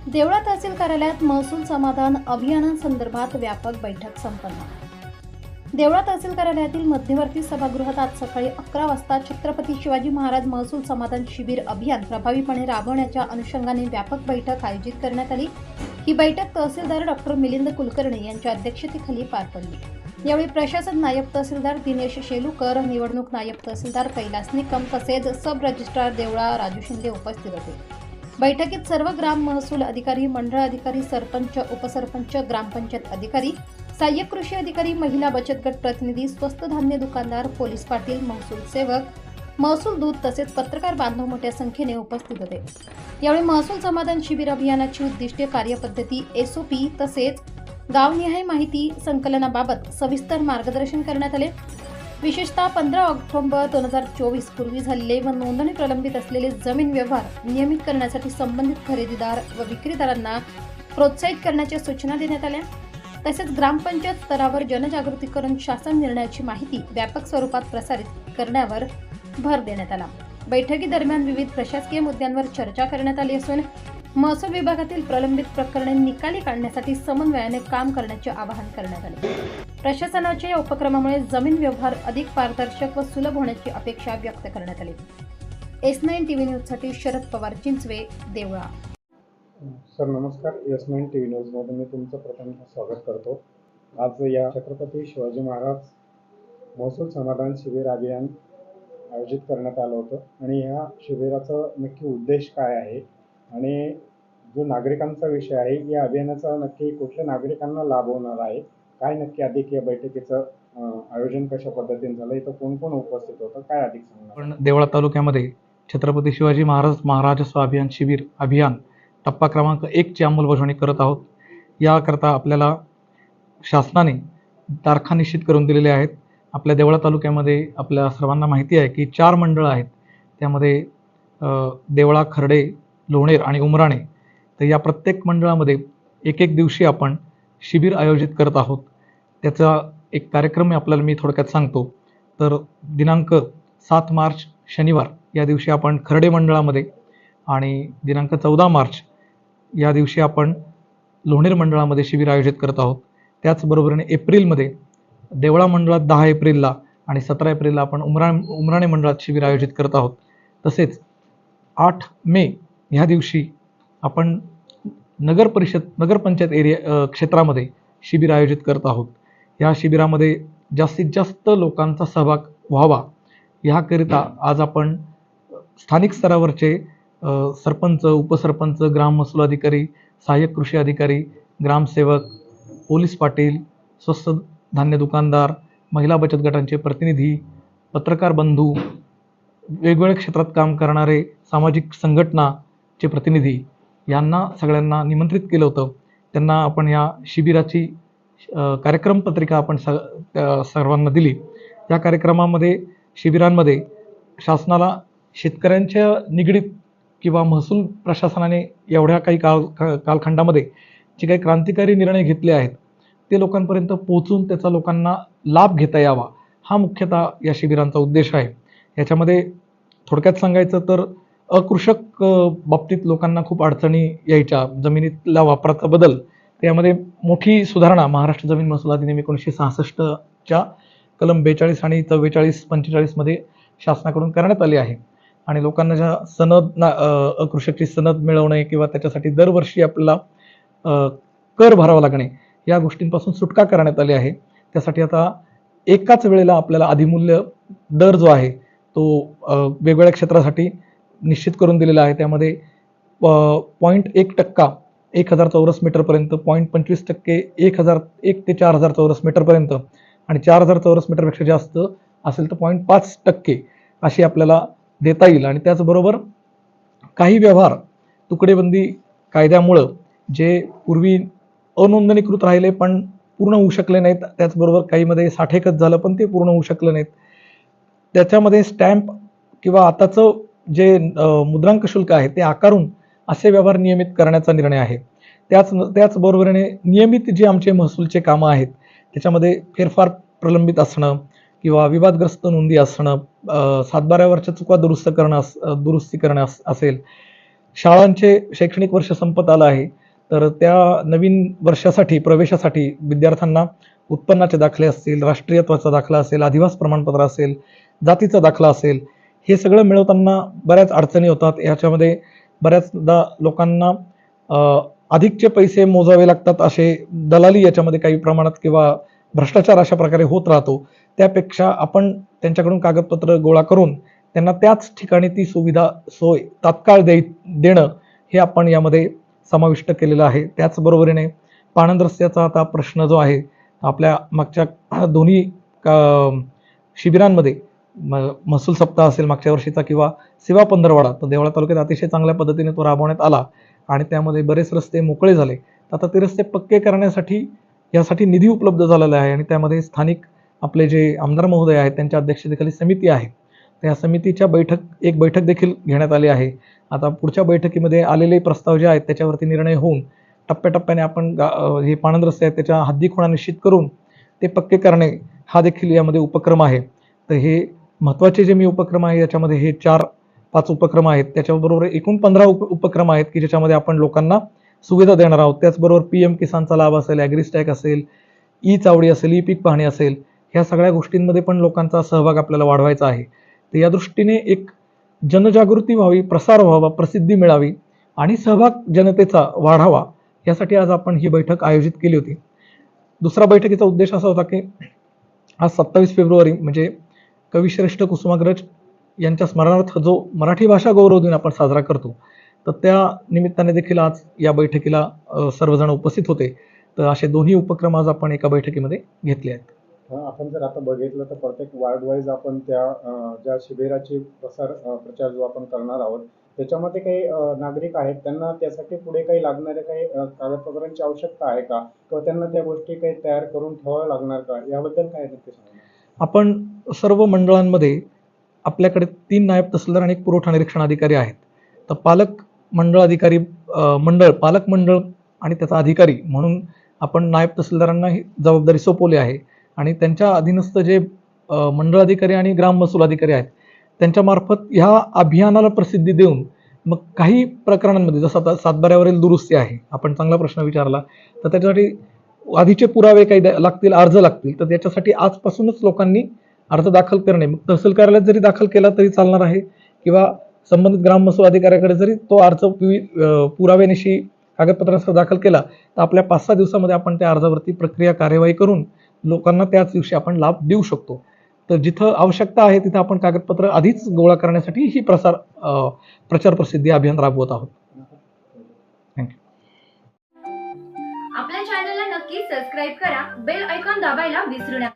देवळा तहसील कार्यालयात महसूल समाधान अभियानासंदर्भात व्यापक बैठक संपन्न। देवळा तहसील कार्यालयातील मध्यवर्ती सभागृहात आज सकाळी 11 वाजता छत्रपती शिवाजी महाराज महसूल समाधान शिबिर अभियान प्रभावीपणे राबवण्याच्या अनुषंगाने व्यापक बैठक आयोजित करण्यात आली। ही बैठक तहसीलदार डॉक्टर मिलिंद कुलकर्णी यांच्या अध्यक्षतेखाली पार पडली। यावेळी प्रशासन नायब तहसीलदार दिनेश शेलुकर, निवडणूक नायब तहसीलदार कैलास निकम तसेच सब रजिस्ट्रार देवळा राजू शिंदे उपस्थित होते। बैठकीत सर्व ग्राम महसूल अधिकारी, मंडळ अधिकारी, सरपंच, उपसरपंच, ग्रामपंचायत अधिकारी, सहाय्यक कृषी अधिकारी, महिला बचत गट प्रतिनिधी, स्वस्त धान्य दुकानदार, पोलीस पाटील, महसूल सेवक, महसूल दूत तसेच पत्रकार बांधव मोठ्या संख्येने उपस्थित होते। यावेळी महसूल समाधान शिबिर अभियानाची उद्दिष्टे, कार्यपद्धती, SOP तसेच गावनिहाय माहिती संकलनाबाबत सविस्तर मार्गदर्शन करण्यात आले। विशेषतः 15 ऑक्टोबर 2024 पूर्वी झालेले व नोंदणी प्रलंबित असलेले जमीन व्यवहार नियमित करण्यासाठी संबंधित खरेदीदार व विक्रीदारांना प्रोत्साहित करण्याच्या सूचना देण्यात आल्या। तसेच ग्रामपंचायत स्तरावर जनजागृती करून शासन निर्णयाची माहिती व्यापक स्वरूपात प्रसारित करण्यावर भर देण्यात आला। बैठकीदरम्यान विविध प्रशासकीय मुद्द्यांवर चर्चा करण्यात आली असून महसूल विभागातील प्रलंबित प्रकरणे निकाली काढण्यासाठी समन्वयाने काम करण्याचे आवाहन करण्यात आले। प्रशासनाच्या या उपक्रमामुळे जमीन व्यवहार अधिक पारदर्शक व सुलभ होण्याची अपेक्षा व्यक्त करण्यात आली। S9 TV न्यूजसाठी शरद पवार, चिंचवे, देवळा। सर नमस्कार, S9 TV न्यूजमध्ये मी तुमचं प्रथम स्वागत करतो। आज या छत्रपती शिवाजी महाराज महसूल समाधान शिबिर अभियान आयोजित करण्यात आलं होतं आणि ह्या शिबिराचा नक्की उद्देश काय आहे आणि जो नागरिकांचा विषय आहे, या अभियानाचा नक्की कुठल्या नागरिकांना लाभ होणार आहे, काय नक्की अधिक या बैठकीचं आयोजन कशा पद्धतीने झालं, इथं कोण कोण उपस्थित होतं, काय अधिक सांगणार? पण देवळा तालुक्यामध्ये छत्रपती शिवाजी महाराजस्व अभियान शिबिर अभियान टप्पा क्रमांक 1 ची अंमलबजावणी करत आहोत। याकरता आपल्याला शासनाने तारखा निश्चित करून दिलेल्या आहेत। आपल्या देवळा तालुक्यामध्ये आपल्या सर्वांना माहिती आहे की 4 मंडळं आहेत, त्यामध्ये देवळा, खर्डे, लोणेर आणि उमराणे। तर या प्रत्येक मंडळामध्ये एक दिवशी आपण शिबिर आयोजित करत आहोत। त्याचा एक कार्यक्रम आपल्याला मी थोडक्यात सांगतो। तर दिनांक 7 मार्च शनिवार या दिवशी आपण खर्डे मंडळामध्ये आणि दिनांक 14 मार्च या दिवशी आपण लोणेर मंडळामध्ये शिबिर आयोजित करत आहोत। त्याचबरोबरीने एप्रिलमध्ये देवळा मंडळात 10 एप्रिलला आणि 17 एप्रिलला आपण उमराणे मंडळात शिबिर आयोजित करत आहोत। तसेच 8 मे ह्या दिवशी आपण नगरपंचायत क्षेत्रामध्ये शिबिर आयोजित करत आहोत। या शिबिरामध्ये जास्तीत जास्त लोकांचा सहभाग व्हावा याकरिता आज आपण स्थानिक स्तरावरचे सरपंच, उपसरपंच, ग्राम महसूल अधिकारी, सहाय्यक कृषी अधिकारी, ग्रामसेवक, पोलीस पाटील, स्वस्त धान्य दुकानदार, महिला बचत गटांचे प्रतिनिधी, पत्रकार बंधू, वेगवेगळ्या क्षेत्रात काम करणारे सामाजिक संघटनाचे प्रतिनिधी यांना सगळ्यांना निमंत्रित केलं होतं। त्यांना आपण या शिबिराची कार्यक्रम पत्रिका आपण सर्वांना दिली। या कार्यक्रमामध्ये शिबिरांमध्ये शासनाला शेतकऱ्यांच्या निगडीत किंवा महसूल प्रशासनाने एवढ्या काही कालखंडामध्ये जे काही क्रांतिकारी निर्णय घेतले आहेत ते लोकांपर्यंत पोहोचून त्याचा लोकांना लाभ घेता यावा, हा मुख्यतः या शिबिरांचा उद्देश आहे। याच्यामध्ये थोडक्यात सांगायचं तर अकृषक बाबतीत लोकांना खूप अडचणी यायच्या, जमिनीतल्या वापराचा बदल, त्यामध्ये मोठी सुधारणा महाराष्ट्र जमीन महसूल अधिनियम 1966च्या कलम 42 आणि 44-45 मध्ये शासनाकडून करण्यात आली आहे। आणि लोकांना ज्या अकृषकची सनद मिळवणे किंवा त्याच्यासाठी दरवर्षी आपल्याला कर भरावा लागणे, या गोष्टींपासून सुटका करण्यात आली आहे। त्यासाठी आता एकाच वेळेला आपल्याला अधिमूल्य दर जो आहे तो वेगवेगळ्या क्षेत्रासाठी निश्चित करून दिलेला आहे। त्यामध्ये 0.1% 1000 चौरस मीटरपर्यंत, 0.25% 1 ते 4000 चौरस मीटरपर्यंत आणि 4000 चौरस मीटरपेक्षा जास्त असेल तर 0.5% अशी आपल्याला देता येईल। आणि त्याचबरोबर काही व्यवहार तुकडेबंदी कायद्यामुळं जे पूर्वी अनोंदणीकृत राहिले पण पूर्ण होऊ शकले नाहीत, त्याचबरोबर काहीमध्ये 60 झालं पण ते पूर्ण होऊ शकलं नाहीत, त्याच्यामध्ये स्टॅम्प किंवा आताचं जे मुद्रांक शुल्क आहे ते आकारून असे व्यवहार नियमित करण्याचा निर्णय आहे। त्याचबरोबरीने नियमित जे आमचे महसूलचे कामं आहेत त्याच्यामध्ये फेरफार प्रलंबित असणं किंवा विवादग्रस्त नोंदी असणं, सातबाऱ्यावरच्या चुका दुरुस्ती करणं असेल, शाळांचे शैक्षणिक वर्ष संपत आलं आहे, तर त्या नवीन वर्षासाठी प्रवेशासाठी विद्यार्थ्यांना उत्पन्नाचे दाखले असतील, राष्ट्रीयत्वाचा दाखला असेल, अधिवास प्रमाणपत्र असेल, जातीचा दाखला असेल, हे सगळं मिळवताना बऱ्याच अडचणी होतात. याच्यामध्ये बऱ्याचदा लोकांना अधिकचे पैसे मोजावे लागतात, असे दलाली याच्यामध्ये काही प्रमाणात किंवा भ्रष्टाचार अशा प्रकारे होत राहतो. त्यापेक्षा आपण त्यांच्याकडून कागदपत्र गोळा करून त्यांना त्याच ठिकाणी ती सोय तात्काळ देणं हे आपण यामध्ये समाविष्ट केलेलं आहे. त्याचबरोबरीने पाणंद रस्त्याचा आता प्रश्न जो आहे, आपल्या मागच्या दोन्ही शिबिरांमध्ये महसूल सप्ताह असेल मागच्या वर्षीचा किंवा सेवा पंधरवडा, तर देवळा तालुक्यात अतिशय चांगल्या पद्धतीने तो राबवण्यात आला आणि त्यामध्ये बरेच रस्ते मोकळे झाले. आता ते रस्ते पक्के करण्यासाठी यासाठी निधी उपलब्ध झालेला आहे आणि त्यामध्ये स्थानिक आपले जे आमदार महोदय आहेत त्यांच्या अध्यक्षतेखाली समिती आहे. त्या समितीच्या एक बैठक देखील घेण्यात आली आहे. आता पुढच्या बैठकीमध्ये आलेले प्रस्ताव जे आहेत त्याच्यावरती निर्णय होऊन टप्प्याटप्प्याने आपण हे पाणंद रस्ते आहेत त्याच्या हद्दीखुणा निश्चित करून ते पक्के करणे हा देखील यामध्ये उपक्रम आहे. तर हे महत्त्वाचे जे मी उपक्रम आहे याच्यामध्ये हे 4-5 उपक्रम आहेत. त्याच्याबरोबर एकूण 15 उपक्रम आहेत की ज्याच्यामध्ये आपण लोकांना सुविधा देणार आहोत. त्याचबरोबर PM किसानचा लाभ असेल, ॲग्रिस्टॅक असेल, ई चावडी असेल, ई पीक पाहणी असेल, ह्या सगळ्या गोष्टींमध्ये पण लोकांचा सहभाग आपल्याला वाढवायचा आहे. तर या दृष्टीने एक जनजागृती व्हावी, प्रसार व्हावा, प्रसिद्धी मिळावी आणि सहभाग जनतेचा वाढावा, यासाठी आज आपण ही बैठक आयोजित केली होती. दुसरा बैठकीचा उद्देश असा होता की आज 27 फेब्रुवारी म्हणजे कविश्रेष्ठ कुसुमाग्रज यांच्या स्मरणार्थ जो मराठी भाषा गौरव दिन आपण साजरा करतो, तर त्या निमित्ताने देखील आज या बैठकीला सर्वजण उपस्थित होते. तर असे दोन्ही उपक्रम आज आपण एका बैठकीमध्ये घेतले आहेत. आपण जर आता बघितलं तर प्रत्येक वार्ड वाईज आपण त्या ज्या शिबिराची प्रचार जो आपण करणार आहोत त्याच्यामध्ये काही नागरिक आहेत, त्यांना त्यासाठी पुढे काही लागणाऱ्या काही कागदपत्रांची आवश्यकता आहे का, किंवा त्यांना त्या गोष्टी काही तयार करून ठेवाव्या लागणार का, याबद्दल काय नक्की सांगा. आपण सर्व मंडळांमध्ये आपल्याकडे 3 नायब तहसीलदार आणि 1 पुरवठा निरीक्षण अधिकारी आहेत. तर पालक मंडळ आणि त्याचा अधिकारी म्हणून आपण नायब तहसीलदारांना ही जबाबदारी सोपवली आहे आणि त्यांच्या अधीनस्थ जे मंडळ अधिकारी आणि ग्राम महसूल अधिकारी आहेत त्यांच्या मार्फत ह्या अभियानाला प्रसिद्धी देऊन मग काही प्रकरणांमध्ये जसं आता सातबाऱ्यावरील दुरुस्ती आहे, आपण चांगला प्रश्न विचारला, तर त्याच्यासाठी आधीचे पुरावे काही लागतील, अर्ज लागतील, तर त्याच्यासाठी आजपासूनच लोकांनी अर्ज दाखल करणे, मग तहसील कार्यालयात जरी दाखल केला तरी चालणार आहे किंवा संबंधित ग्राम महसूल अधिकाऱ्याकडे जरी तो अर्ज पुराव्यानिशी कागदपत्रांसह दाखल केला तर आपल्या 5-6 दिवसामध्ये आपण त्या अर्जावरती प्रक्रिया कार्यवाही करून लोकांना त्याच दिवशी आपण लाभ देऊ शकतो. तर जिथं आवश्यकता आहे तिथं आपण कागदपत्र आधीच गोळा करण्यासाठी ही प्रचार प्रसिद्धी अभियान राबवत आहोत. थँक्यू. आपल्या चॅनलला नक्की सबस्क्राईब करा, बेल आयकॉन दाबायला विसरू नका.